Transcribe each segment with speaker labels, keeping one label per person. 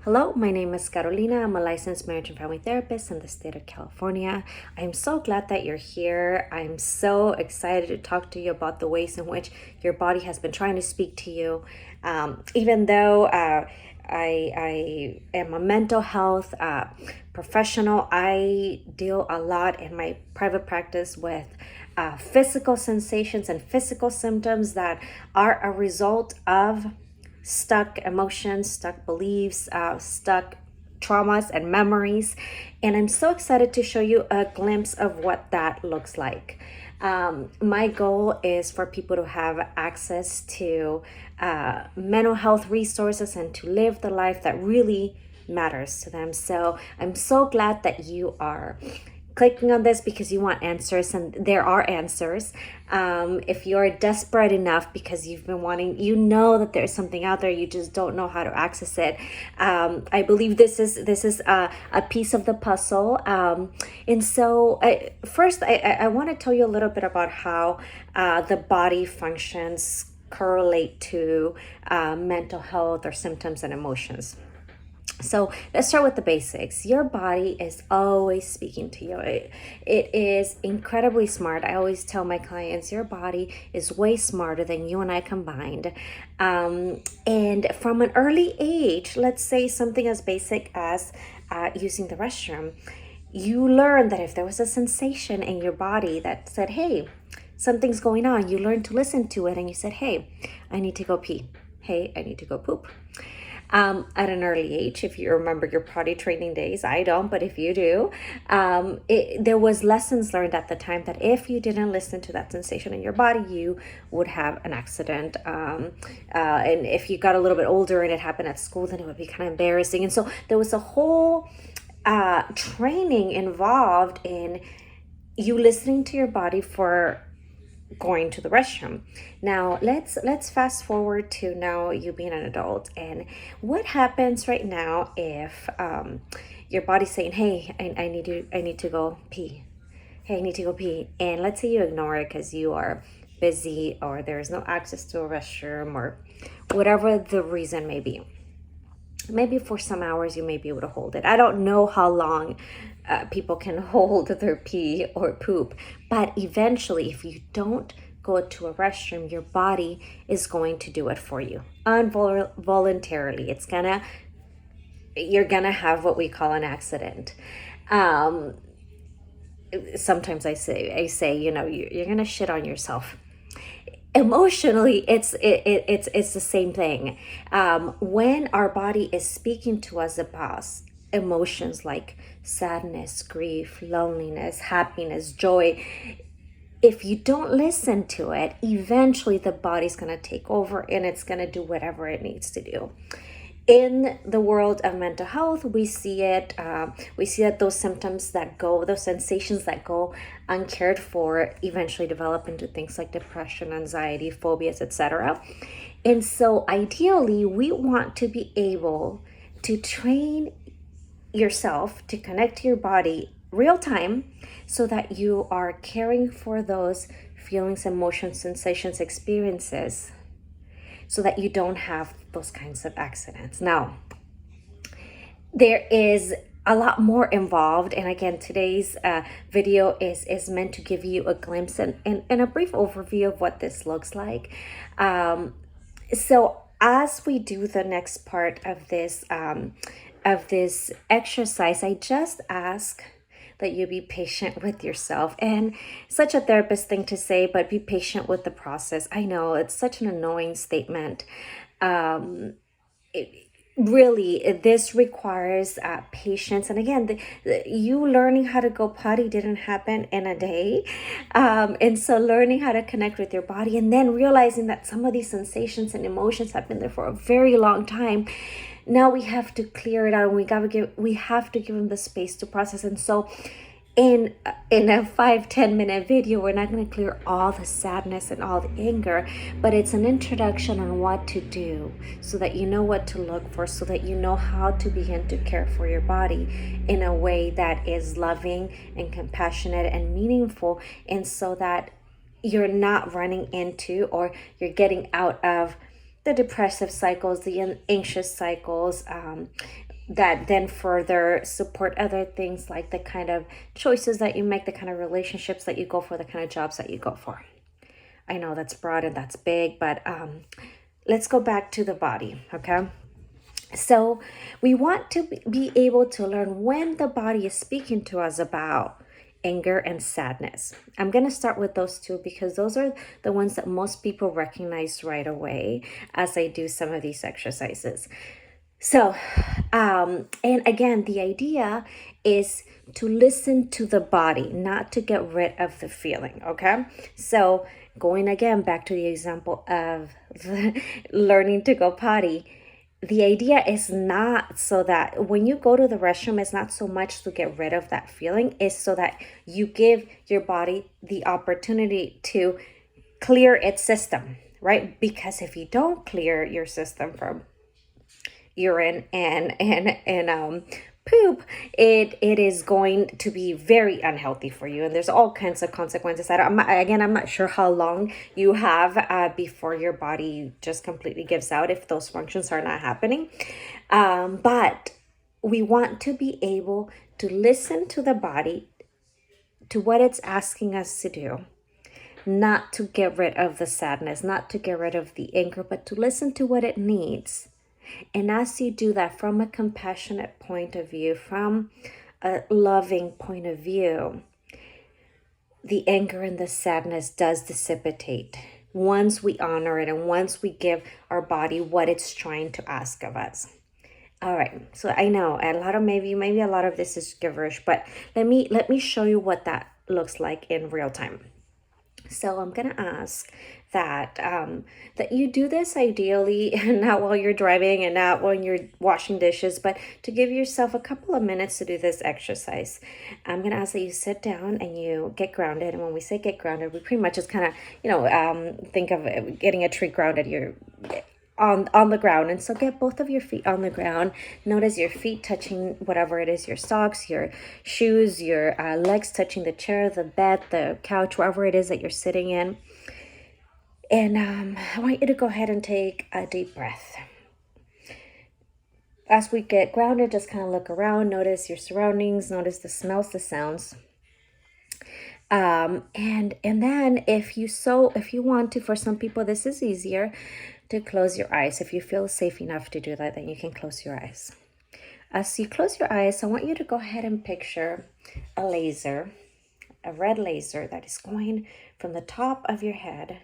Speaker 1: Hello, my name is Carolina. I'm a licensed marriage and family therapist in the state of California. I'm so glad that you're here. I'm so excited to talk to you about the ways in which your body has been trying to speak to you. Even though I am a mental health professional, I deal a lot in my private practice with physical sensations and physical symptoms that are a result of stuck emotions, stuck beliefs, stuck traumas and memories. And I'm so excited to show you a glimpse of what that looks like. My goal is for people to have access to mental health resources and to live the life that really matters to them. So I'm so glad that you are clicking on this because you want answers, and there are answers. If you're desperate enough because you've been wanting, you know that there's something out there, you just don't know how to access it. I believe this is a piece of the puzzle. And so first, I want to tell you a little bit about how the body functions correlate to mental health or symptoms and emotions. So let's start with the basics. Your body is always speaking to you. It is incredibly smart. I always tell my clients, your body is way smarter than you and I combined. And from an early age, let's say something as basic as using the restroom, you learn that if there was a sensation in your body that said, hey, something's going on, you learn to listen to it and you said, hey, I need to go pee. Hey, I need to go poop. At an early age, if you remember your potty training days. I don't, but if you do, there was lessons learned at the time that if you didn't listen to that sensation in your body, you would have an accident. And if you got a little bit older and it happened at school, then it would be kind of embarrassing. And so there was a whole training involved in you listening to your body for going to the restroom. Now let's fast forward to now you being an adult, and what happens right now if your body's saying, hey, I need to go pee. Hey, I need to go pee. And let's say you ignore it because you are busy or there's no access to a restroom or whatever the reason may be. Maybe for some hours you may be able to hold it. I don't know how long people can hold their pee or poop, but eventually, if you don't go to a restroom, your body is going to do it for you involuntarily. You're gonna have what we call an accident. Sometimes I say, you're gonna shit on yourself. Emotionally, it's the same thing. When our body is speaking to us about emotions like sadness, grief, loneliness, happiness, joy, if you don't listen to it, eventually the body's going to take over and it's going to do whatever it needs to do. In the world of mental health, we see it. We see that those symptoms those sensations that go uncared for, eventually develop into things like depression, anxiety, phobias, etc. And so, ideally, we want to be able to train yourself to connect to your body real time, so that you are caring for those feelings, emotions, sensations, experiences, so that you don't have those kinds of accidents. Now, there is a lot more involved, and again, today's video is meant to give you a glimpse and a brief overview of what this looks like. So as we do the next part of this exercise, I just ask that you be patient with yourself. And such a therapist thing to say, but be patient with the process. I know it's such an annoying statement. Really, this requires patience. And again, you learning how to go potty didn't happen in a day. And so learning how to connect with your body, and then realizing that some of these sensations and emotions have been there for a very long time. Now we have to clear it out, and we have to give them the space to process. And so in a 5-10 minute video, we're not going to clear all the sadness and all the anger, but it's an introduction on what to do, so that you know what to look for, so that you know how to begin to care for your body in a way that is loving and compassionate and meaningful, and so that you're not running into, or you're getting out of the depressive cycles, the anxious cycles, that then further support other things like the kind of choices that you make, the kind of relationships that you go for, the kind of jobs that you go for. I know that's broad and that's big, but let's go back to the body, okay? So we want to be able to learn when the body is speaking to us about anger and sadness. I'm going to start with those two because those are the ones that most people recognize right away as I do some of these exercises. So, and again, the idea is to listen to the body, not to get rid of the feeling, okay? So, going again back to the example of learning to go potty, the idea is not so that when you go to the restroom, it's not so much to get rid of that feeling, it's so that you give your body the opportunity to clear its system, right? Because if you don't clear your system from urine and poop, it is going to be very unhealthy for you, and there's all kinds of consequences that I'm not sure how long you have before your body just completely gives out if those functions are not happening, but we want to be able to listen to the body, to what it's asking us to do, not to get rid of the sadness, not to get rid of the anger, but to listen to what it needs. And as you do that from a compassionate point of view, from a loving point of view, the anger and the sadness does dissipate once we honor it and once we give our body what it's trying to ask of us. All right, so I know a lot of maybe a lot of this is gibberish, but let me show you what that looks like in real time. So I'm gonna ask that that you do this ideally not while you're driving and not when you're washing dishes, but to give yourself a couple of minutes to do this exercise. I'm gonna ask that you sit down and you get grounded. And when we say get grounded, we pretty much just kind of think of getting a tree grounded. You're on the ground, and so get both of your feet on the ground. Notice your feet touching whatever it is, your socks, your shoes, your legs touching the chair, the bed, the couch, wherever it is that you're sitting in. And I want you to go ahead and take a deep breath. As we get grounded, just kind of look around, notice your surroundings, notice the smells, the sounds. And then if you want to, for some people this is easier, to close your eyes. If you feel safe enough to do that, then you can close your eyes. As you close your eyes, I want you to go ahead and picture a laser, a red laser that is going from the top of your head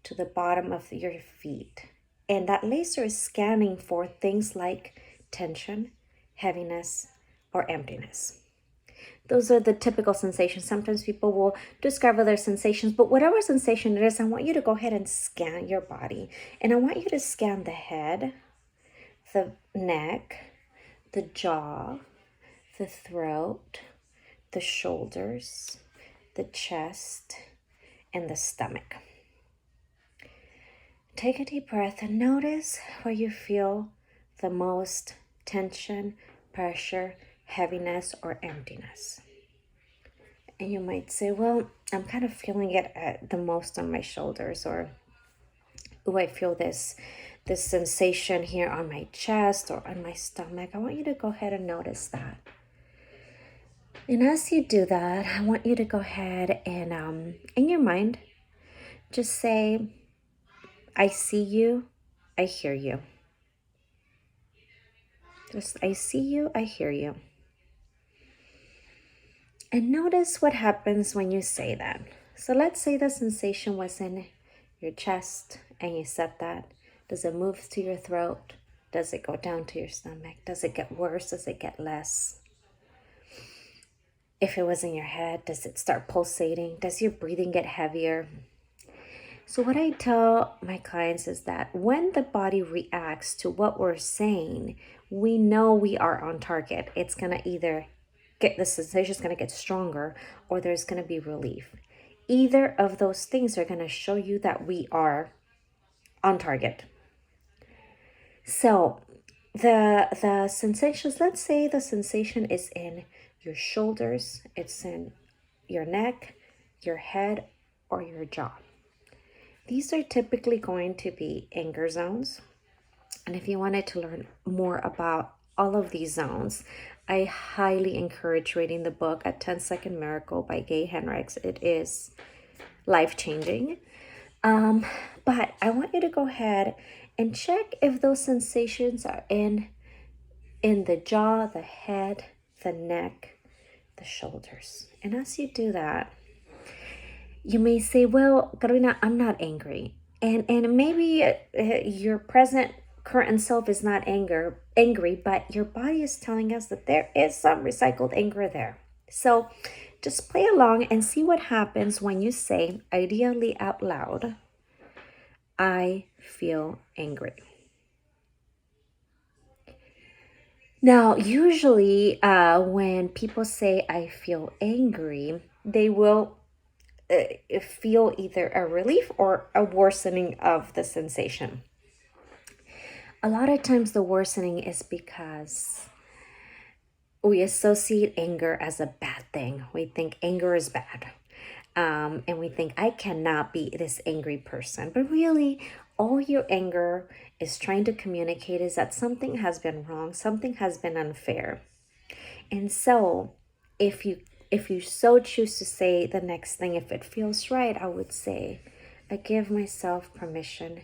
Speaker 1: to the bottom of your feet. And that laser is scanning for things like tension, heaviness, or emptiness. Those are the typical sensations. Sometimes people will discover their sensations, but whatever sensation it is, I want you to go ahead and scan your body. And I want you to scan the head, the neck, the jaw, the throat, the shoulders, the chest, and the stomach. Take a deep breath and notice where you feel the most tension, pressure, heaviness, or emptiness. And you might say, well, I'm kind of feeling it at the most on my shoulders, or oh, I feel this sensation here on my chest or on my stomach. I want you to go ahead and notice that. And as you do that, I want you to go ahead and in your mind, just say, I see you, I hear you. Just, I see you, I hear you. And notice what happens when you say that. So let's say the sensation was in your chest and you said that. Does it move to your throat? Does it go down to your stomach? Does it get worse? Does it get less? If it was in your head, does it start pulsating? Does your breathing get heavier? So what I tell my clients is that when the body reacts to what we're saying, we know we are on target. It's going to either the sensation is going to get stronger or there's going to be relief. Either of those things are going to show you that we are on target. So the sensations, let's say the sensation is in your shoulders, it's in your neck, your head, or your jaw. These are typically going to be anger zones. And if you wanted to learn more about all of these zones, I highly encourage reading the book A 10-Second Miracle by Gay Hendricks. It is life-changing. But I want you to go ahead and check if those sensations are in the jaw, the head, the neck, the shoulders. And as you do that, you may say, well, Carolina, I'm not angry. And maybe your present current self is not angry, but your body is telling us that there is some recycled anger there. So just play along and see what happens when you say, ideally out loud, I feel angry. Now, usually when people say I feel angry, they will feel either a relief or a worsening of the sensation. A lot of times the worsening is because we associate anger as a bad thing. We think anger is bad. And we think I cannot be this angry person. But really, all your anger is trying to communicate is that something has been wrong, something has been unfair. And so if you so choose to say the next thing, if it feels right, I would say, I give myself permission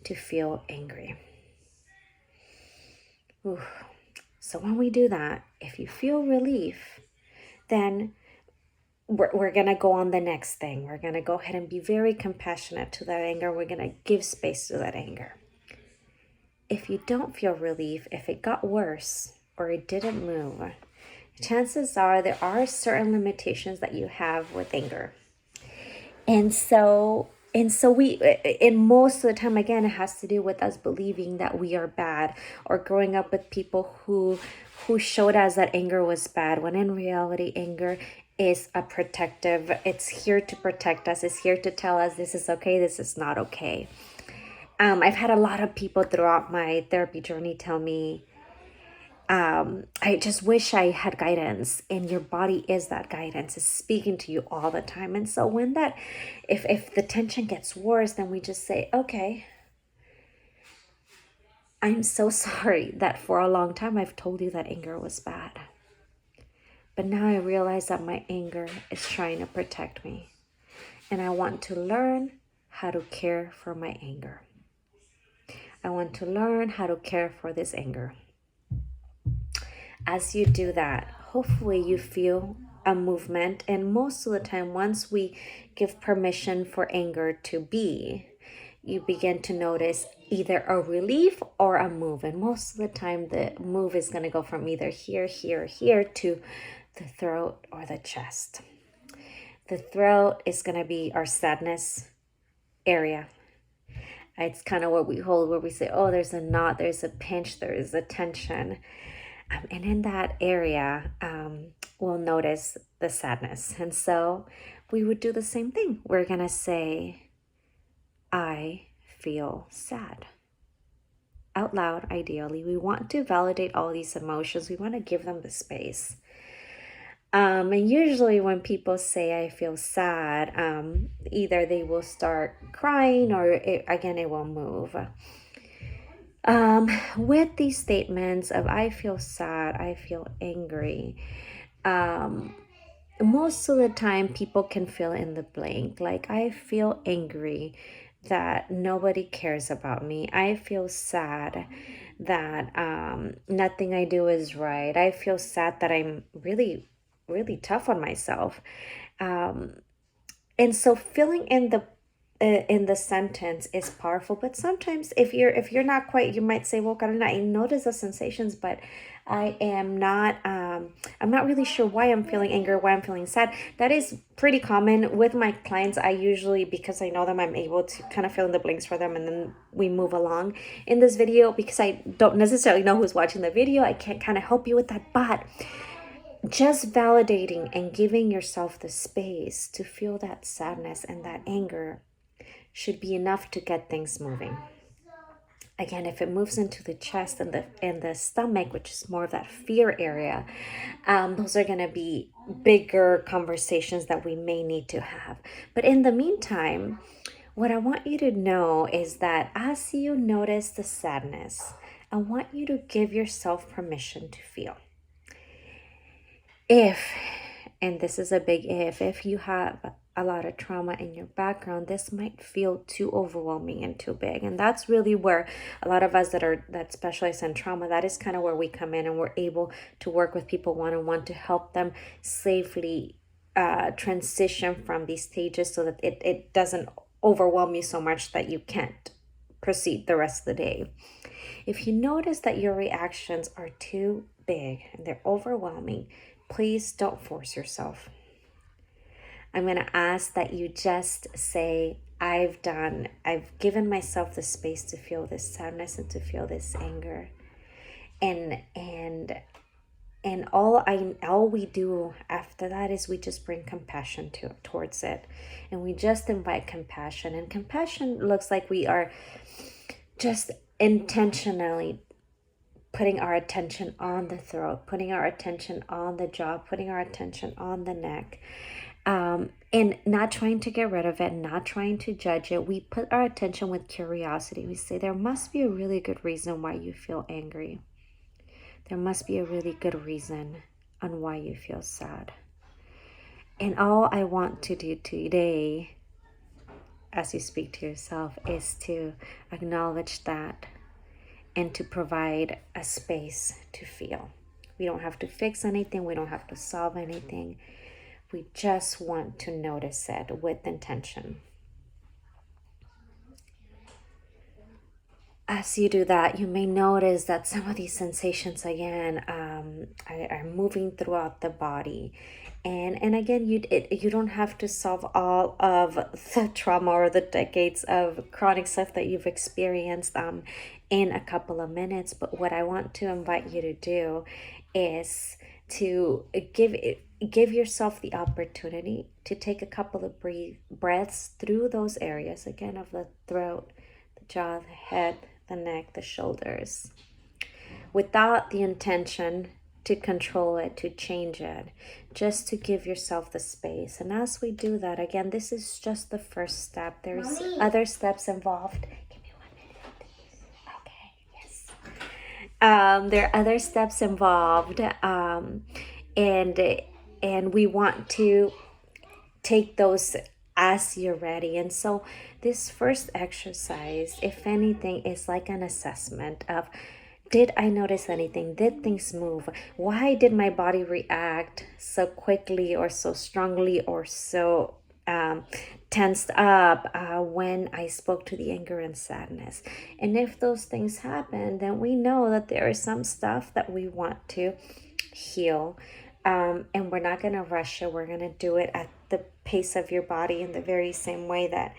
Speaker 1: to feel angry. Ooh. So when we do that, if you feel relief, then we're going to go on the next thing. We're going to go ahead and be very compassionate to that anger. We're going to give space to that anger. If you don't feel relief, if it got worse or it didn't move, chances are there are certain limitations that you have with anger. And so we, and most of the time, again, it has to do with us believing that we are bad, or growing up with people who showed us that anger was bad, when in reality, anger is a protective. It's here to protect us. It's here to tell us this is okay, this is not okay. I've had a lot of people throughout my therapy journey tell me, I just wish I had guidance, and your body is that guidance. It's speaking to you all the time. And so when that, if the tension gets worse, then we just say, okay, I'm so sorry that for a long time I've told you that anger was bad. But now I realize that my anger is trying to protect me. And I want to learn how to care for my anger. I want to learn how to care for this anger. As you do that, hopefully you feel a movement. And most of the time, once we give permission for anger to be, you begin to notice either a relief or a move. And most of the time, the move is going to go from either here, here, here to the throat or the chest. The throat is going to be our sadness area. It's kind of what we hold, where we say, oh, there's a knot, there's a pinch, there is a tension. And in that area, we'll notice the sadness. And so we would do the same thing. We're going to say, I feel sad. Out loud, ideally. We want to validate all these emotions. We want to give them the space. And usually when people say I feel sad, either they will start crying or it will move. With these statements of I feel sad, I feel angry, most of the time people can fill in the blank. Like, I feel angry that nobody cares about me. I feel sad that nothing I do is right. I feel sad that I'm really, really tough on myself. And so filling in the sentence is powerful. But sometimes if you're not quite, you might say, well, Carolina, I notice the sensations, but I am not I'm not really sure why I'm feeling anger, why I'm feeling sad. That is pretty common with my clients. I usually, because I know them, I'm able to kind of fill in the blanks for them, and then we move along in this video. Because I don't necessarily know who's watching the video, I can't kind of help you with that. But just validating and giving yourself the space to feel that sadness and that anger should be enough to get things moving. Again, if it moves into the chest and the stomach, which is more of that fear area, those are going to be bigger conversations that we may need to have. But in the meantime, what I want you to know is that as you notice the sadness, I want you to give yourself permission to feel. If, and this is a big if you have a lot of trauma in your background, this might feel too overwhelming and too big. And that's really where a lot of us that specialize in trauma, that is kind of where we come in, and we're able to work with people one-on-one to help them safely transition from these stages so that it doesn't overwhelm you so much that you can't proceed the rest of the day. If you notice that your reactions are too big and they're overwhelming, please don't force yourself. I'm going to ask that you just say, I've given myself the space to feel this sadness and to feel this anger. And all we do after that is we just bring compassion towards it. And we just invite compassion. And compassion looks like we are just intentionally putting our attention on the throat, putting our attention on the jaw, putting our attention on the neck, and not trying to get rid of it, not trying to judge it. We put our attention with curiosity. We say, there must be a really good reason why you feel angry. There must be a really good reason on why you feel sad. And all I want to do today, as you speak to yourself, is to acknowledge that and to provide a space to feel. We don't have to fix anything. We don't have to solve anything. We just want to notice it with intention. As you do that, you may notice that some of these sensations again are moving throughout the body. And again, you don't have to solve all of the trauma or the decades of chronic stuff that you've experienced in a couple of minutes. But what I want to invite you to do is to give yourself the opportunity to take a couple of breaths through those areas, again, of the throat, the jaw, the head, the neck, the shoulders, without the intention to control it, to change it, just to give yourself the space. And as we do that, again, this is just the first step. There's other steps involved. Give me 1 minute. Okay, yes. There are other steps involved, and we want to take those as you're ready. And so this first exercise, if anything, is like an assessment of, did I notice anything? Did things move? Why did my body react so quickly or so strongly or so tensed up when I spoke to the anger and sadness? And if those things happen, then we know that there is some stuff that we want to heal. And we're not going to rush it. We're going to do it at the pace of your body, in the very same way that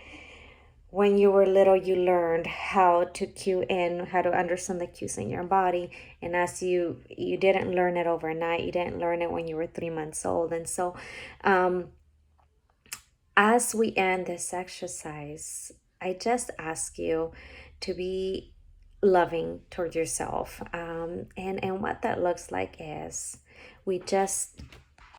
Speaker 1: when you were little, you learned how to cue in, how to understand the cues in your body. And as you didn't learn it overnight, you didn't learn it when you were 3 months old. And so as we end this exercise, I just ask you to be loving toward yourself. And what that looks like is we just